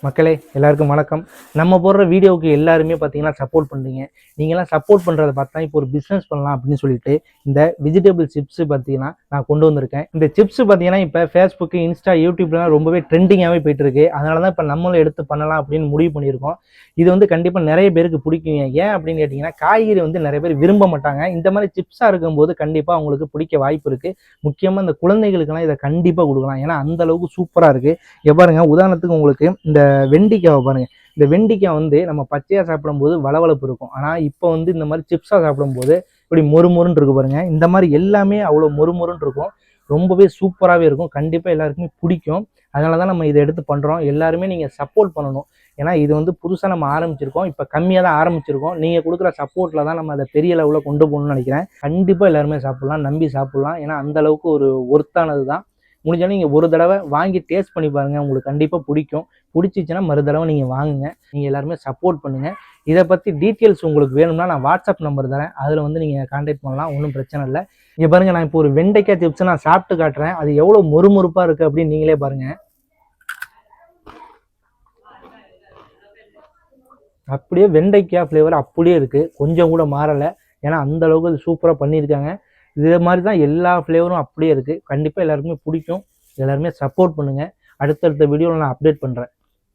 மக்களே எல்லாருக்கும் வணக்கம். நம்ம போடுற வீடியோவுக்கு எல்லாருமே பார்த்தீங்கன்னா சப்போர்ட் பண்ணுறீங்க. நீங்களாம் சப்போர்ட் பண்ணுறத பார்த்தா இப்போ ஒரு பிஸ்னஸ் பண்ணலாம் அப்படின்னு சொல்லிட்டு இந்த வெஜிடபிள் சிப்ஸ் பார்த்தீங்கன்னா நான் கொண்டு வந்திருக்கேன். இந்த சிப்ஸ் பார்த்தீங்கன்னா இப்போ ஃபேஸ்புக், இன்ஸ்டா, யூடியூப்லாம் ரொம்பவே ட்ரெண்டிங்காகவே போயிட்டு இருக்கு. அதனால தான் இப்போ நம்மளும் எடுத்து பண்ணலாம் அப்படின்னு முடிவு பண்ணியிருக்கோம். இது வந்து கண்டிப்பாக நிறைய பேருக்கு பிடிக்குங்க. ஏன் அப்படின்னு கேட்டிங்கன்னா காய்கறி வந்து நிறைய பேர் விரும்ப மாட்டாங்க. இந்த மாதிரி சிப்ஸாக இருக்கும்போது கண்டிப்பாக அவங்களுக்கு பிடிக்க வாய்ப்பு இருக்குது. முக்கியமாக இந்த குழந்தைகளுக்கெல்லாம் இதை கண்டிப்பாக கொடுக்கலாம். ஏன்னா அந்த அளவுக்கு சூப்பராக இருக்குது. பாருங்க, உதாரணத்துக்கு உங்களுக்கு இந்த வெண்டிக்காவை பாருங்க. இந்த வெண்டிக்காய் வந்து நம்ம பச்சையா சாப்பிடும்போது வளவளப்பு இருக்கும். ஆனா இப்போ வந்து இந்த மாதிரி சிப்ஸா சாப்பிடும்போது இப்படி மொறுமொறுன்னு இருக்கு பாருங்க. இந்த மாதிரி எல்லாமே அவ்வளோ மொறுமொறுன்னு இருக்கும். ரொம்பவே சூப்பராகவே இருக்கும். கண்டிப்பாக எல்லாருக்குமே பிடிக்கும். அதனால தான் நம்ம இதை எடுத்து பண்ணுறோம். எல்லாருமே நீங்கள் சப்போர்ட் பண்ணணும். ஏன்னா இது வந்து புதுசாக நம்ம ஆரம்பிச்சிருக்கோம். இப்போ கம்மியாக தான் ஆரம்பிச்சிருக்கோம். நீங்கள் கொடுக்குற சப்போர்ட்டில் தான் நம்ம அதை பெரிய லெவலில் கொண்டு போகணும்னு நினைக்கிறேன். கண்டிப்பாக எல்லாருமே சாப்பிட்லாம், நம்பி சாப்பிட்லாம். ஏன்னா அந்த அளவுக்கு ஒரு ஒர்த்தானது தான். முடிஞ்சாலும் நீங்கள் ஒரு தடவை வாங்கி டேஸ்ட் பண்ணி பாருங்கள். உங்களுக்கு கண்டிப்பாக பிடிக்கும். பிடிச்சிச்சின்னா மறு தடவை நீங்கள் வாங்குங்க. நீங்கள் எல்லாருமே சப்போர்ட் பண்ணுங்கள். இதை பற்றி டீட்டெயில்ஸ் உங்களுக்கு வேணும்னா நான் வாட்ஸ்அப் நம்பர் தரேன். அதில் வந்து நீங்கள் கான்டாக்ட் பண்ணலாம். ஒன்றும் பிரச்சனை இல்லை. இங்கே பாருங்கள், நான் இப்போ ஒரு வெண்டைக்காய் சிப்ஸ் நான் சாப்பிட்டு காட்டுறேன். அது எவ்வளோ மொறுமொறுப்பாக இருக்குது அப்படின்னு நீங்களே பாருங்கள். அப்படியே வெண்டைக்காய் ஃப்ளேவர் அப்படியே இருக்குது. கொஞ்சம் கூட மாறலை. ஏன்னா அந்த அளவுக்கு அது சூப்பராக பண்ணியிருக்காங்க. இதே மாதிரி தான் எல்லா ஃப்ளேவரும் அப்படியே இருக்குது. கண்டிப்பாக எல்லாருக்குமே பிடிக்கும். எல்லாருமே சப்போர்ட் பண்ணுங்கள். அடுத்தடுத்த வீடியோவில் நான் அப்டேட் பண்ணுறேன்.